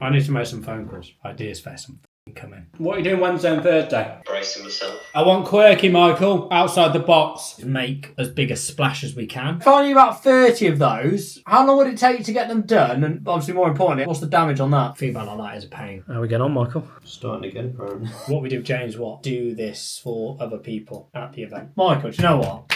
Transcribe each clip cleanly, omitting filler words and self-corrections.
I need to make some phone calls. Ideas for some coming. What are you doing Wednesday and Thursday? Bracing myself. I want quirky, Michael. Outside the box. Make as big a splash as we can. Finding about 30 of those. How long would it take you to get them done? And obviously, more importantly, what's the damage on that? Feedback like that is a pain. How we get on, Michael? Starting again, apparently. What we do, James, what? Do this for other people at the event. Michael, do you know what?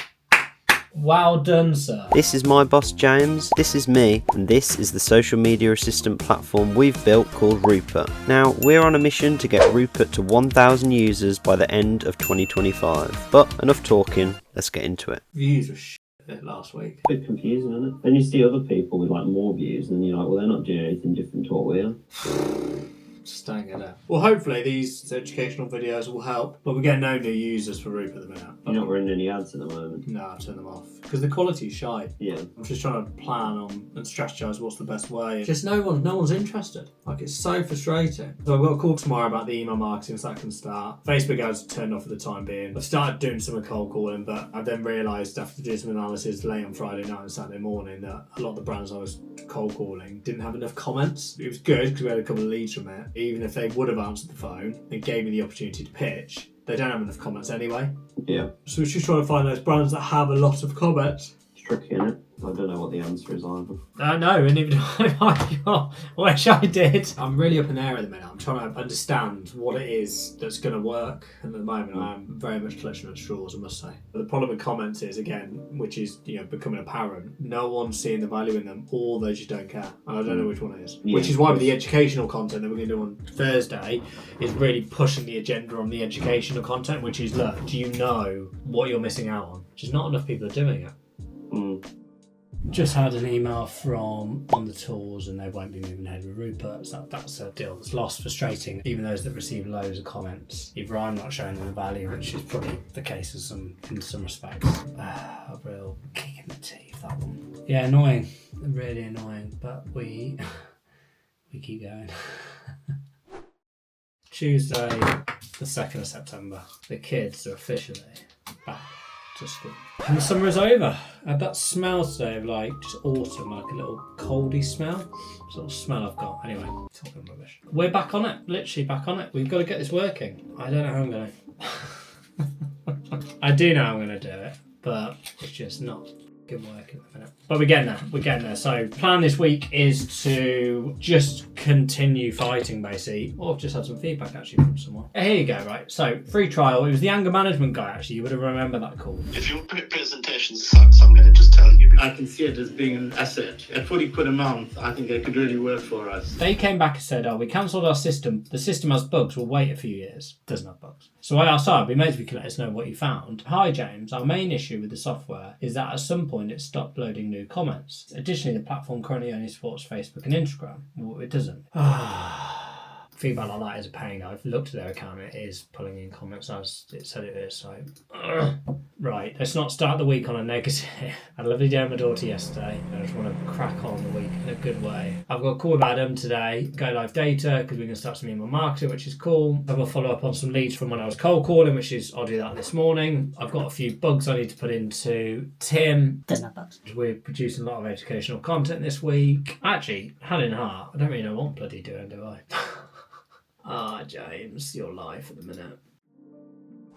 Well done, sir. This is my boss James, this is me, and this is the social media assistant platform we've built called Rupert. Now, we're on a mission to get Rupert to 1,000 users by the end of 2025. But enough talking, let's get into it. Views were shit last week. A bit confusing, isn't it? Then you see other people with like more views and you're like, well, they're not doing anything different to what we are. Staying it up. Well, hopefully these educational videos will help, but we're getting no new users for Rupert at the minute. You're not running any ads at the moment. No, I've turned them off because the quality's shite. Yeah. I'm just trying to plan on and strategise what's the best way. Just no one's interested. Like, it's so frustrating. So I've got a call tomorrow about the email marketing, so that can start. Facebook ads turned off for the time being. I've started doing some cold calling, but I then realised after doing some analysis late on Friday night and Saturday morning that a lot of the brands I was cold calling didn't have enough comments. It was good because we had a couple of leads from it. Even if they would have answered the phone and gave me the opportunity to pitch, they don't have enough comments anyway. Yeah. So we're just trying to find those brands that have a lot of comments. It's tricky, isn't it? I don't know what the answer is either. I know, and even I wish I did. I'm really up in the air at the minute. I'm trying to understand what it is that's going to work. And at the moment, I'm very much clutching at straws, I must say. But the problem with comments is, again, which is becoming apparent, no one's seeing the value in them, or they just don't care. And I don't know which one it is. Yeah. Which is why with the educational content that we're going to do on Thursday is really pushing the agenda on the educational content, which is, look, do you know what you're missing out on? Just not enough people are doing it. Just had an email from On The Tools and they won't be moving ahead with Rupert. So that's a deal that's lost. Frustrating. Even those that receive loads of comments, either I'm not showing them the value, which is probably the case in some respects. A real kick in the teeth, that one. Yeah, annoying. Really annoying. But we keep going. Tuesday, the 2nd of September. The kids are officially back to school. And the summer is over. I had that smell today of like just autumn, like a little coldy smell. Sort of smell I've got. Anyway, talking rubbish. We're back on it. Literally back on it. We've got to get this working. I don't know how I'm going to. I do know I'm going to do it, but it's just not working at the minute. But we're getting there. So plan this week is to just continue fighting basically. I've just had some feedback actually from someone. Here you go, right. So free trial. It was the anger management guy actually. You would have remembered that call. If your presentation sucks, I'm going to just tell you. I can see it as being an asset. At 40 quid a month, I think it could really work for us. They came back and said, we cancelled our system. The system has bugs. We'll wait a few years. It doesn't have bugs. So I asked, it'd be amazing if you could let us know what you found. Hi, James. Our main issue with the software is that at some point it stopped loading new comments. Additionally, the platform currently only supports Facebook and Instagram. Well, it doesn't. Feedback like that is a pain. I've looked at their account. It is pulling in comments as it said it is. So, right. Let's not start the week on a negative. I had a lovely day with my daughter yesterday. I just want to crack on the week in a good way. I've got a call with Adam today. Go live data because we're going to start some email marketing, which is cool. I will follow up on some leads from when I was cold calling, which is I'll do that this morning. I've got a few bugs I need to put into Tim. Doesn't have bugs. We're producing a lot of educational content this week. Actually, hand in heart, I don't really know what I'm bloody doing, do I? James, your life at the minute.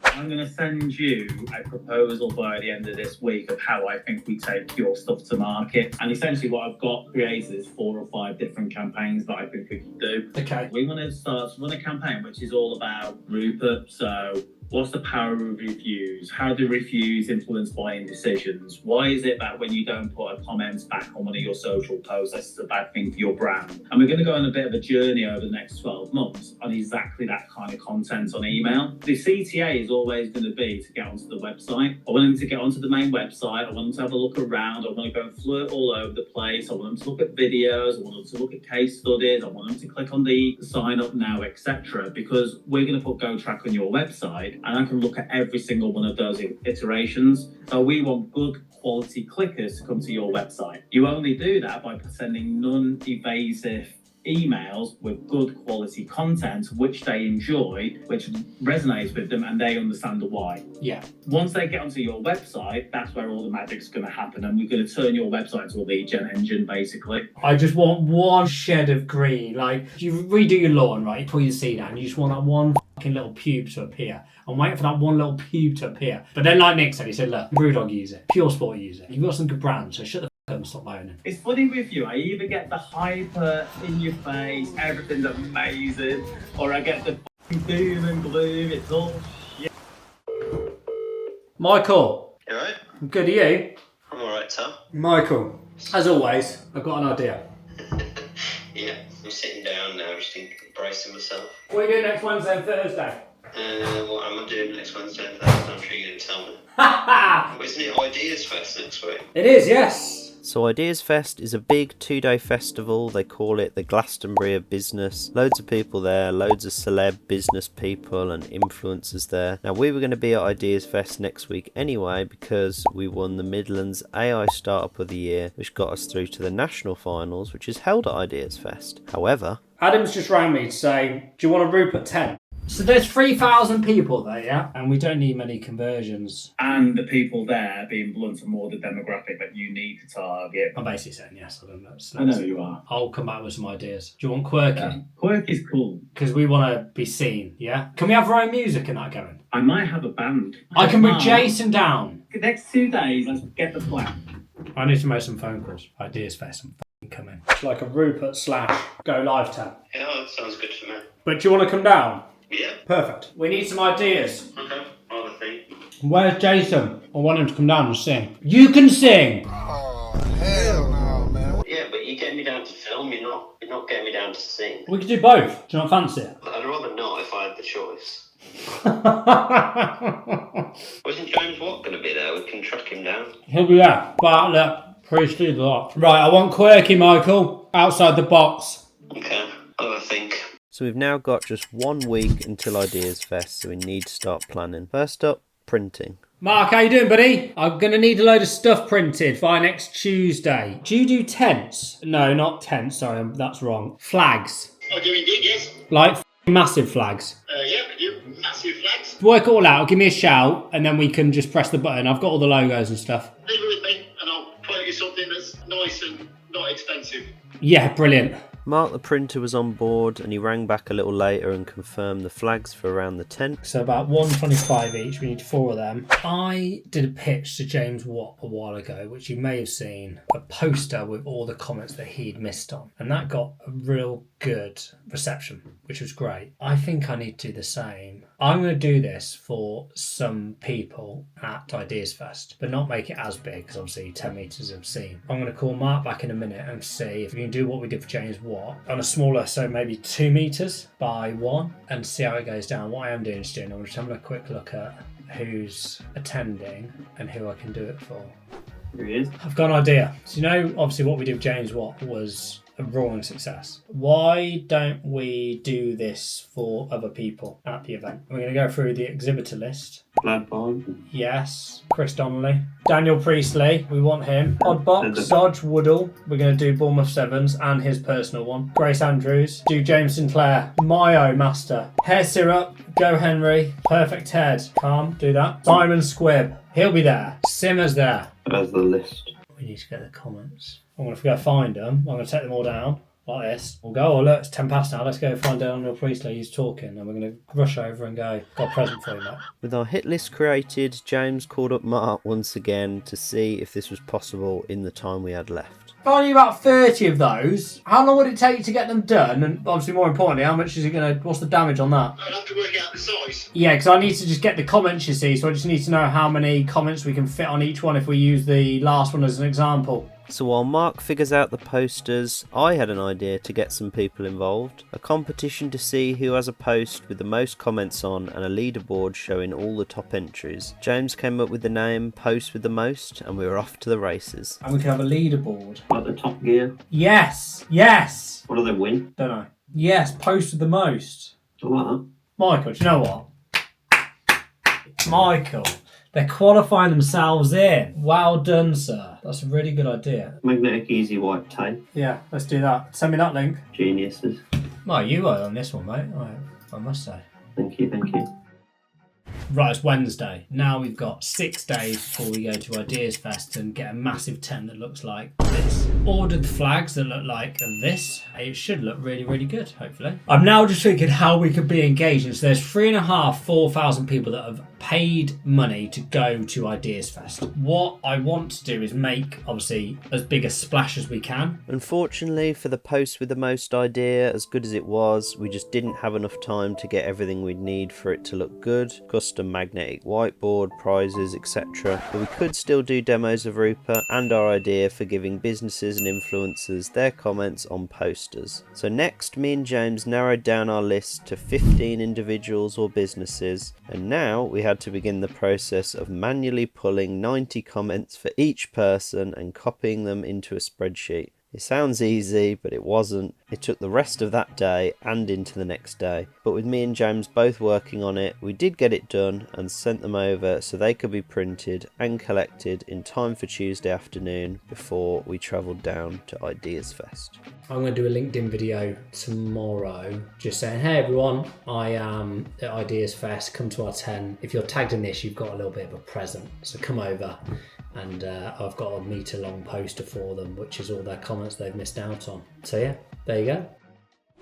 I'm going to send you a proposal by the end of this week of how I think we take your stuff to market. And essentially what I've got created is 4 or 5 different campaigns that I think we can do. Okay. We want to start to run a campaign which is all about Rupert. So what's the power of reviews? How do reviews influence buying decisions? Why is it that when you don't put a comment back on one of your social posts, that's a bad thing for your brand? And we're going to go on a bit of a journey over the next 12 months on exactly that kind of content on email. The CTA is always going to be to get onto the website. I want them to get onto the main website. I want them to have a look around. I want to go and flirt all over the place. I want them to look at videos. I want them to look at case studies. I want them to click on the sign up now, etc. Because we're going to put GoTrack on your website and I can look at every single one of those iterations. So we want good quality clickers to come to your website. You only do that by sending non-evasive emails with good quality content, which they enjoy, which resonates with them, and they understand the why. Yeah. Once they get onto your website, that's where all the magic's going to happen, and we're going to turn your website into a lead gen engine, basically. I just want one shed of green. Like, you redo your lawn, right? You pull your seed out, and you just want that one fucking little pube to appear. I'm waiting for that one little pube to appear. But then, like Nick said, he said, look, Brewdog use it, Pure Sport use it. You've got some good brands, so shut the fuck up and stop moaning. It's funny with you, I either get the hyper, in your face, everything's amazing, or I get the doom and gloom, it's all shit. Michael. You alright? Good, are you? I'm alright, Tom. Michael, as always, I've got an idea. Yeah, I'm sitting down now, just bracing myself. What are you doing next Wednesday and Thursday? What am I doing next Wednesday and Thursday? I'm sure you're going to tell me. Ha Isn't it Ideas Fest next week? It is, yes. So Ideas Fest is a big 2-day festival. They call it the Glastonbury of business. Loads of people there, loads of celeb business people and influencers there. Now we were going to be at Ideas Fest next week anyway because we won the Midlands AI Startup of the Year, which got us through to the national finals, which is held at Ideas Fest. However, Adam's just rang me to say, do you want a Rupert 10? So there's 3,000 people there, yeah? And we don't need many conversions. And the people there, being blunt, are more the demographic that you need to target. I'm basically saying yes, I don't know. I know you are. I'll come back with some ideas. Do you want quirky? Quirk is cool. Because we want to be seen, yeah? Can we have our own music in that going? I might have a band. I can bring Jason down. The next 2 days, let's get the plan. I need to make some phone calls. Ideas Fest, I'm fucking coming. It's like a Rupert / go live tab. Yeah, that sounds good to me. But do you want to come down? Yeah. Perfect. We need some ideas. Okay, I'll have a think. Where's Jason? I want him to come down and sing. You can sing! Oh, hell no, man. Yeah, but you get me down to film, you're not getting me down to sing. We could do both. Do you not fancy it? I'd rather not if I had the choice. He'll Wasn't James Watt going to be there? We can track him down. be there. But look, priestly lot. Right, I want quirky, Michael. Outside the box. Okay, I'll have a think. so we've now got just 1 week until Ideas Fest, so we need to start planning. First up, printing. Mark, how you doing, buddy? I'm going to need a load of stuff printed by next Tuesday. Do you do tents? No, not tents. Sorry, that's wrong. Flags. Oh, do you indeed, yes? Like massive flags. Yeah, we do. Massive flags. Work it all out. Give me a shout, and then we can just press the button. I've got all the logos and stuff. Leave it with me, and I'll quote you something that's nice and not expensive. Yeah, brilliant. Mark the printer was on board and he rang back a little later and confirmed the flags for around the tent. So about 125 each. We need 4 of them. I did a pitch to James Watt a while ago, which you may have seen, a poster with all the comments that he'd missed on. And that got a real good reception, which was great. I think I need to do the same. I'm going to do this for some people at Ideas Fest, but not make it as big, because obviously 10 metres is obscene. I'm going to call Mark back in a minute and see if we can do what we did for James Watt on a smaller, so maybe 2 metres by 1, and see how it goes down. What I am doing is I'm just having a quick look at who's attending and who I can do it for. Here he is. I've got an idea. So obviously what we did with James Watt was a roaring success. Why don't we do this for other people at the event? We're going to go through the exhibitor list. Glad Barn. Yes. Chris Donnelly. Daniel Priestley. We want him. Oddbox. Dodge Woodall. We're going to do Bournemouth Sevens and his personal one. Grace Andrews. Do James Sinclair. Mayo Master. Hair Syrup. Go Henry. Perfect Head. Calm. Do that. Simon Squibb. He'll be there. Simmer's there. That's the list. We need to get the comments. I'm going to go find them. I'm going to take them all down like this. We'll go, oh look, it's 10 past now. Let's go find Daniel Priestley. He's talking. And we're going to rush over and go, got a present for you, mate. With our hit list created, James called up Mark once again to see if this was possible in the time we had left. Finding about 30 of those. How long would it take to get them done? And obviously, more importantly, how much is it going to, what's the damage on that? I'd have to work out the size. Yeah, because I need to just get the comments, you see. So I just need to know how many comments we can fit on each one if we use the last one as an example. So while Mark figures out the posters, I had an idea to get some people involved. A competition to see who has a post with the most comments on and a leaderboard showing all the top entries. James came up with the name Post with the Most and we were off to the races. And we can have a leaderboard. Like the Top Gear. Yes! Yes! What do they win? Don't know. Yes, post with the most. I like that. Michael, do you know what? Michael, They're qualifying themselves in. Well done, sir. That's a really good idea. Magnetic easy white tape. Yeah, let's do that. Send me that link. Geniuses. Well, you were on this one, mate. I must say. Thank you, thank you. Right, it's Wednesday. Now we've got 6 days before we go to Ideas Fest and get a massive tent that looks like this. Ordered the flags that look like this. It should look really, really good, hopefully. I'm now just thinking how we could be engaging. So there's 3,500-4,000 people that have paid money to go to Ideas Fest. What I want to do is make, obviously, as big a splash as we can. Unfortunately, for the post with the most idea, as good as it was, we just didn't have enough time to get everything we'd need for it to look good. Custom magnetic whiteboard, prizes, etc. But we could still do demos of Rupert and our idea for giving businesses and influencers their comments on posters. So next, me and James narrowed down our list to 15 individuals or businesses, and now we had to begin the process of manually pulling 90 comments for each person and copying them into a spreadsheet. It sounds easy, but it wasn't. It took the rest of that day and into the next day. But with me and James both working on it, we did get it done and sent them over so they could be printed and collected in time for Tuesday afternoon before we travelled down to Ideas Fest. I'm going to do a LinkedIn video tomorrow just saying, hey everyone, I am at Ideas Fest, come to our tent. If you're tagged in this, you've got a little bit of a present, so come over. And I've got a metre long poster for them, which is all their comments they've missed out on. So yeah, there you go.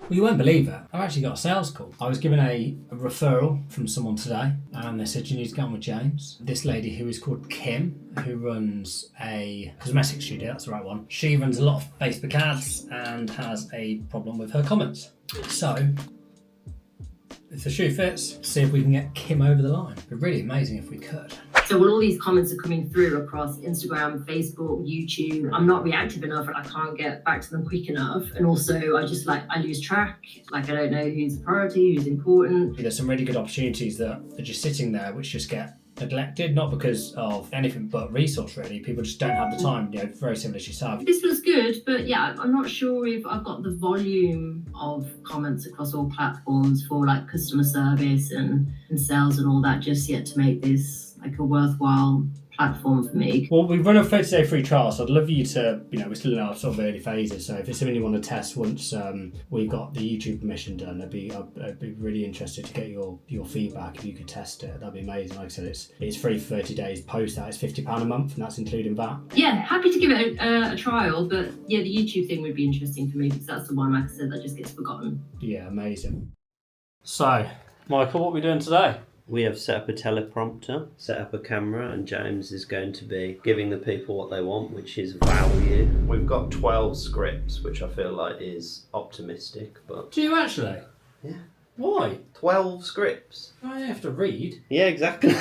Well, you won't believe it. I've actually got a sales call. I was given a referral from someone today, and they said you need to get on with James. This lady who is called Kim, who runs a cosmetic studio, that's the right one. She runs a lot of Facebook ads and has a problem with her comments. So, if the shoe fits, see if we can get Kim over the line. It'd be really amazing if we could. So when all these comments are coming through across Instagram, Facebook, YouTube, I'm not reactive enough and I can't get back to them quick enough. And also I lose track. I don't know who's a priority, who's important. There's some really good opportunities that are just sitting there which just get neglected, not because of anything but resource really. People just don't have the time, very similar to yourself. This was good, but yeah, I'm not sure if I've got the volume of comments across all platforms for customer service and sales and all that just yet to make this a worthwhile platform for me. Well, we've run a 30-day free trial, so I'd love you to, we're still in our sort of early phases, so if it's something you want to test once we've got the YouTube permission done, I'd be really interested to get your feedback. If you could test it, that'd be amazing. Like I said, it's free for 30 days. Post that, it's £50 a month, and that's including VAT. Yeah, happy to give it a trial, but yeah, the YouTube thing would be interesting for me because that's the one, like I said, that just gets forgotten. Yeah, amazing. So, Michael, what are we doing today? We have set up a teleprompter, set up a camera, and James is going to be giving the people what they want, which is value. We've got 12 scripts, which I feel like is optimistic, but... Do you actually? Yeah. Why? 12 scripts. I have to read. Yeah, exactly.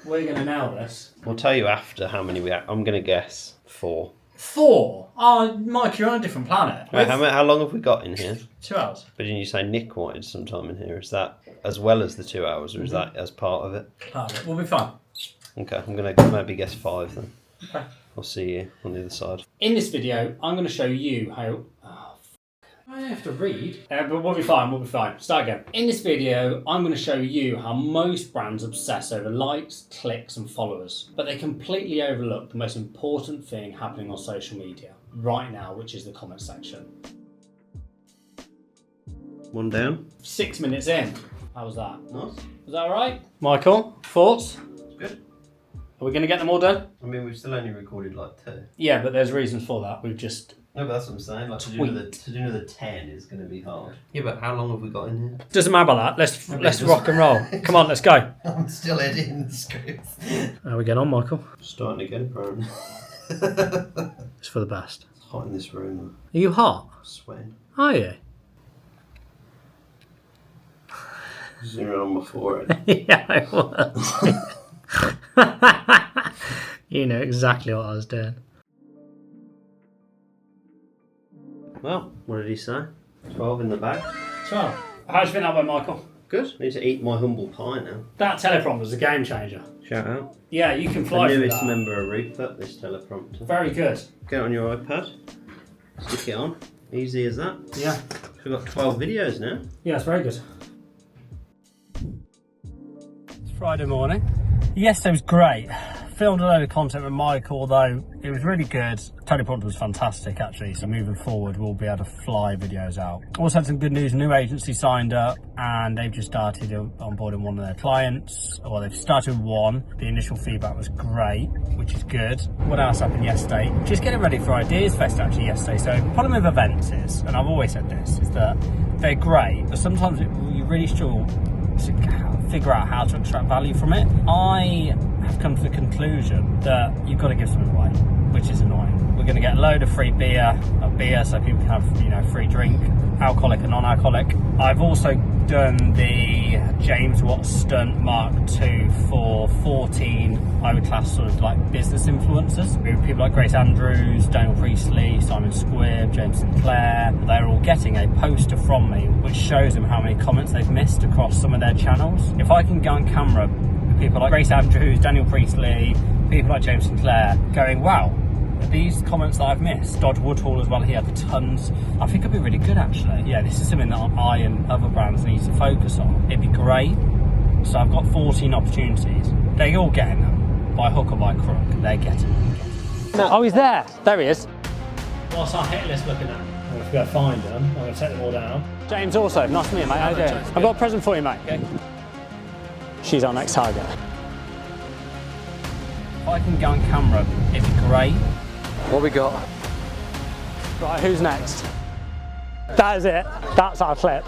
We're going to nail this. We'll tell you after how many I'm going to guess 4. 4? Oh, Mike, you're on a different planet. Right, how long have we got in here? 2 hours. But didn't you say Nick wanted some time in here? Is that as well as the 2 hours, or is that as part of it? Part of it. We'll be fine. Okay, I'm going to maybe guess 5 then. Okay. I'll see you on the other side. In this video, I'm going to show you how... I have to read. But we'll be fine. Start again. In this video, I'm going to show you how most brands obsess over likes, clicks and followers, but they completely overlook the most important thing happening on social media right now, which is the comment section. 1 down. 6 minutes in. How was that? Nice. Was that all right? Michael, thoughts? It's good. Are we going to get them all done? I mean, we've still only recorded 2. Yeah, but there's reasons for that. We've just... No, but that's what I'm saying. To do another 10 is going to be hard. Yeah, but how long have we got in here? Doesn't matter about that. Let's rock and roll. Come on, let's go. I'm still editing the script. How we get on, Michael? Starting again, apparently. It's for the best. It's hot in this room. Are you hot? I'm sweating. Are you? Zero on my forehead. Yeah, I was. You know exactly what I was doing. Well, what did he say? 12 in the bag. 12. How do you think that went, Michael? Good. I need to eat my humble pie now. That teleprompter's a game changer. Shout out. Yeah, you can fly the through newest that. member of Rupert, this teleprompter. Very good. Get it on your iPad. Stick it on. Easy as that. Yeah. We've got 12 videos now. Yeah, it's very good. It's Friday morning. Yesterday was great. Filmed a load of content with Michael, although it was really good. Tony Proctor was fantastic actually, so moving forward we'll be able to fly videos out. Also had some good news, a new agency signed up and they've just started onboarding one of their clients. Well, they've started with one. The initial feedback was great, which is good. What else happened yesterday? Just getting ready for Ideas Fest actually yesterday. So the problem with events is, and I've always said this, is that they're great, but sometimes you really struggle to figure out how to extract value from it. I have come to the conclusion that you've got to give something away, which is annoying. We're going to get a load of free beer so people can have, you know, free drink, alcoholic and non-alcoholic. I've also done the James Watt Stunt Mark II for 14, I would class sort of like business influencers. People like Grace Andrews, Daniel Priestley, Simon Squibb, James Sinclair. They're all getting a poster from me which shows them how many comments they've missed across some of their channels. If I can go on camera with people like Grace Andrews, Daniel Priestley, people like James Sinclair going, wow, these comments that I've missed. Dodge Woodhall as well, he had tons. I think it'd be really good actually. Yeah, this is something that I and other brands need to focus on. It'd be great. So I've got 14 opportunities. They're all getting them, by hook or by crook. They're getting them. Oh, he's there. There he is. What's our hit list looking at? I'm going to go find them. I'm going to take them all down. James also. Nice to meet you, mate. How you doing? I've got a present for you, mate. Okay. She's our next target. If I can go on camera, it'd be great. What we got? Right, who's next? That is it. That's our clip.